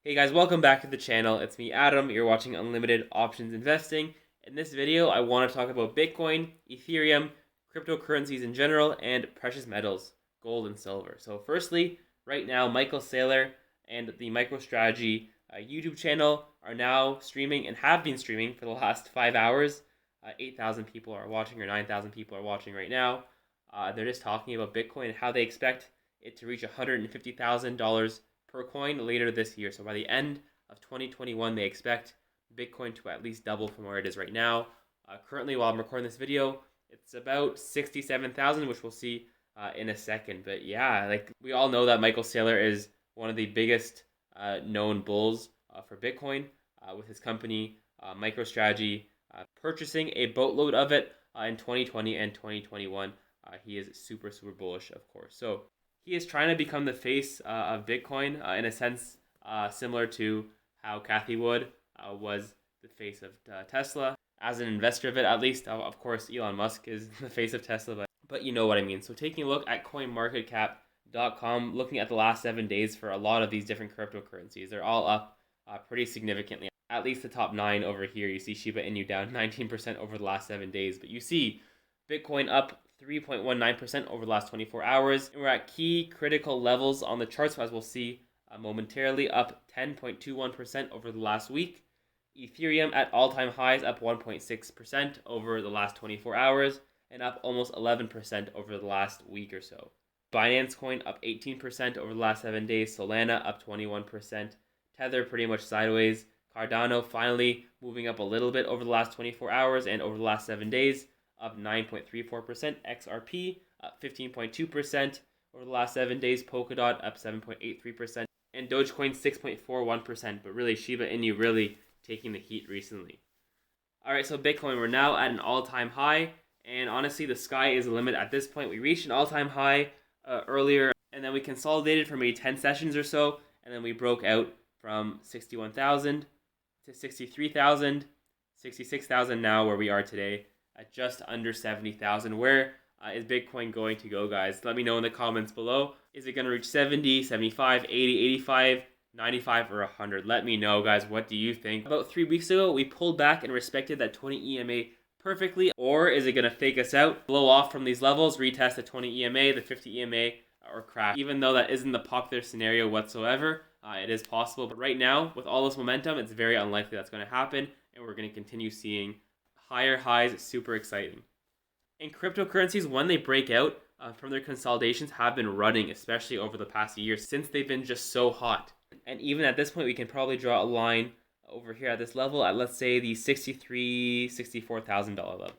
Hey guys, welcome back to the channel. It's me, Adam. You're watching Unlimited Options Investing. In this video, I want to talk about Bitcoin, Ethereum, cryptocurrencies in general, and precious metals, gold and silver. So firstly, right now, Michael Saylor and the MicroStrategy YouTube channel are now streaming and have been streaming for the last 5 hours. 8,000 people are watching, or 9,000 people are watching right now. They're just talking about Bitcoin and how they expect it to reach $150,000 per coin later this year. So by the end of 2021, they expect Bitcoin to at least double from where it is right now. Currently, while I'm recording this video, it's about 67,000, which we'll see in a second. But yeah, like we all know that Michael Saylor is one of the biggest known bulls for Bitcoin with his company MicroStrategy purchasing a boatload of it in 2020 and 2021. He is super bullish, of course. So he is trying to become the face of Bitcoin in a sense similar to how Cathie Wood was the face of Tesla. As an investor of it, at least, of course, Elon Musk is the face of Tesla, but you know what I mean. So taking a look at coinmarketcap.com, looking at the last 7 days for a lot of these different cryptocurrencies, they're all up pretty significantly. At least the top 9 over here, you see Shiba Inu down 19% over the last 7 days, but you see Bitcoin up 3.19% over the last 24 hours. And we're at key critical levels on the charts, as we'll see momentarily, up 10.21% over the last week. Ethereum at all-time highs, up 1.6% over the last 24 hours, and up almost 11% over the last week or so. Binance Coin up 18% over the last 7 days. Solana up 21%. Tether pretty much sideways. Cardano finally moving up a little bit over the last 24 hours and over the last 7 days, up 9.34%. XRP up 15.2% over the last 7 days. Polkadot up 7.83%. And Dogecoin 6.41%. But really, Shiba Inu really taking the heat recently. Alright, so Bitcoin, we're now at an all-time high. And honestly, the sky is the limit at this point. We reached an all-time high earlier, and then we consolidated for maybe 10 sessions or so. And then we broke out from 61,000 to 63,000, 66,000 now, where we are today at just under 70,000. Where is Bitcoin going to go, guys? Let me know in the comments below. Is it going to reach 70, 75, 80, 85, 95, or 100? Let me know, guys. What do you think? About 3 weeks ago, we pulled back and respected that 20 EMA perfectly. Or is it going to fake us out, blow off from these levels, retest the 20 EMA, the 50 EMA, or crash? Even though that isn't the popular scenario whatsoever, it is possible. But right now, with all this momentum, it's very unlikely that's going to happen. And we're going to continue seeing higher highs. Super exciting. And cryptocurrencies, when they break out from their consolidations, have been running, especially over the past year, since they've been just so hot. And even at this point, we can probably draw a line over here at this level at, let's say, the $63,000, $64,000 level.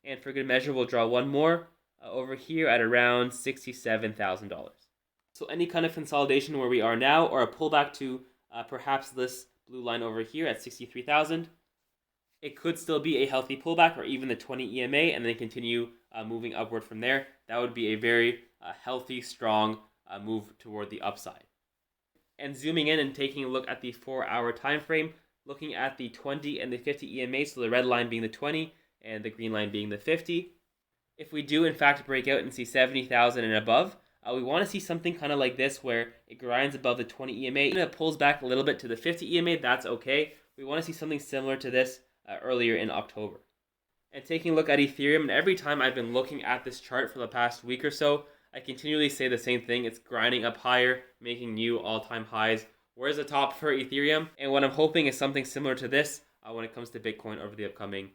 And for good measure, we'll draw one more over here at around $67,000. So any kind of consolidation where we are now, or a pullback to perhaps this blue line over here at 63,000, it could still be a healthy pullback, or even the 20 EMA, and then continue moving upward from there. That would be a very healthy, strong move toward the upside. And zooming in and taking a look at the 4-hour time frame, looking at the 20 and the 50 EMA, so the red line being the 20 and the green line being the 50. If we do in fact break out and see 70,000 and above, we want to see something kind of like this, where it grinds above the 20 EMA and it pulls back a little bit to the 50 EMA. That's okay. We want to see something similar to this earlier in October. And taking a look at Ethereum, and every time I've been looking at this chart for the past week or so, I continually say the same thing. It's grinding up higher, making new all-time highs. Where's the top for Ethereum? And what I'm hoping is something similar to this when it comes to Bitcoin over the upcoming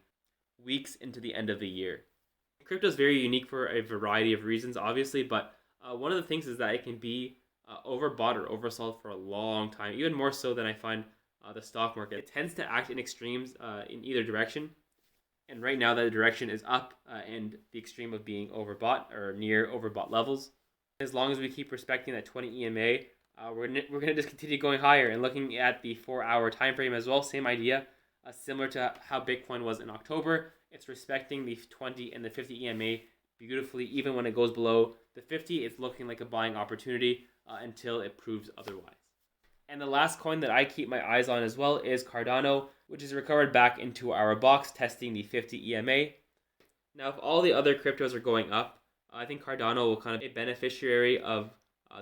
weeks into the end of the year. Crypto is very unique for a variety of reasons, obviously, but one of the things is that it can be overbought or oversold for a long time, even more so than I find the stock market. It tends to act in extremes in either direction. And right now that direction is up and the extreme of being overbought or near overbought levels. As long as we keep respecting that 20 EMA, we're going to just continue going higher. And looking at the 4-hour time frame as well, same idea, similar to how Bitcoin was in October. It's respecting the 20 and the 50 EMA beautifully. Even when it goes below the 50, it's looking like a buying opportunity until it proves otherwise. And the last coin that I keep my eyes on as well is Cardano, which is recovered back into our box, testing the 50 EMA. Now, if all the other cryptos are going up, I think Cardano will kind of be a beneficiary of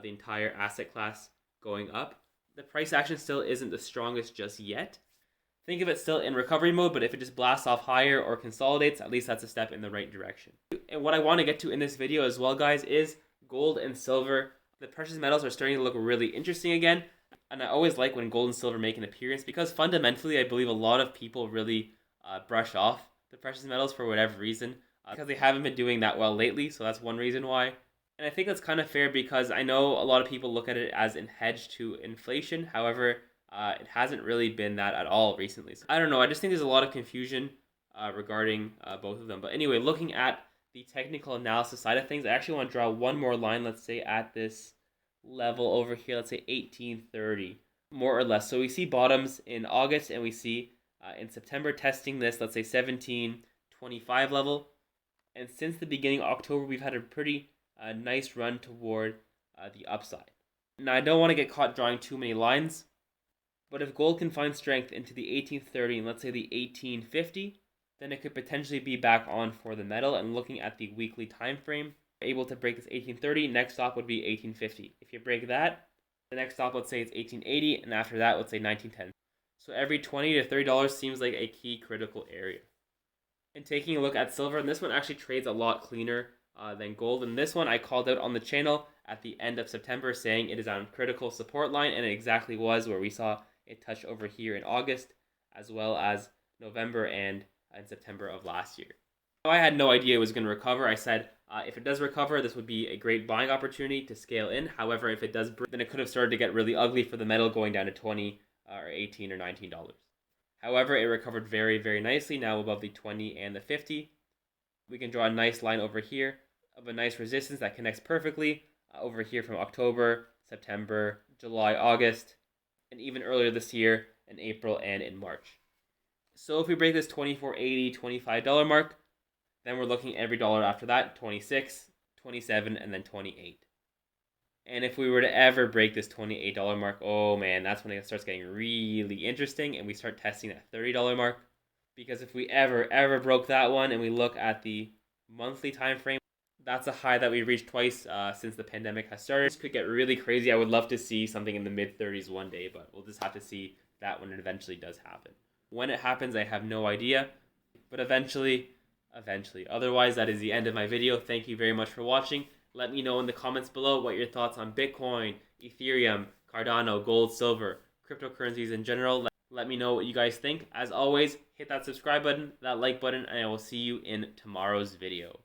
the entire asset class going up. The price action still isn't the strongest just yet. Think of it still in recovery mode, but if it just blasts off higher or consolidates, at least that's a step in the right direction. And what I want to get to in this video as well, guys, is gold and silver. The precious metals are starting to look really interesting again. And I always like when gold and silver make an appearance because fundamentally, I believe a lot of people really brush off the precious metals for whatever reason because they haven't been doing that well lately. So that's one reason why. And I think that's kind of fair because I know a lot of people look at it as a hedge to inflation. However, it hasn't really been that at all recently. So I don't know. I just think there's a lot of confusion regarding both of them. But anyway, looking at the technical analysis side of things, I actually want to draw one more line, let's say at this level over here, let's say 1830, more or less. So we see bottoms in August and we see in September testing this, let's say 1725 level. And since the beginning of October, we've had a pretty nice run toward the upside. Now, I don't want to get caught drawing too many lines, but if gold can find strength into the 1830 and let's say the 1850, then it could potentially be back on for the metal. And looking at the weekly time frame, able to break this 1830, next stop would be 1850. If you break that, the next stop, let's say it's 1880, and after that, let's say 1910. So every $20 to $30 seems like a key critical area. And taking a look at silver, and this one actually trades a lot cleaner than gold. And this one I called out on the channel at the end of September saying it is on critical support line, and it exactly was, where we saw it touch over here in August, as well as November and in September of last year. I had no idea it was going to recover. I said if it does recover, this would be a great buying opportunity to scale in. However, if it does break, then it could have started to get really ugly for the metal going down to 20 or 18 or $19. However, it recovered very, very nicely, now above the 20 and the 50. We can draw a nice line over here of a nice resistance that connects perfectly over here from October, September, July, August, and even earlier this year in April and in March. So if we break this $24.80, $25 mark, then we're looking every dollar after that, 26, 27, and then 28. And if we were to ever break this $28 mark, oh man, that's when it starts getting really interesting and we start testing that $30 mark. Because if we ever broke that one and we look at the monthly time frame, that's a high that we reached twice since the pandemic has started. This could get really crazy. I would love to see something in the mid-30s one day, but we'll just have to see that when it eventually does happen. When it happens, I have no idea, but eventually. Otherwise, that is the end of my video. Thank you very much for watching. Let me know in the comments below what your thoughts on Bitcoin, Ethereum, Cardano, gold, silver, cryptocurrencies in general. Let me know what you guys think. As always, hit that subscribe button, that like button, and I will see you in tomorrow's video.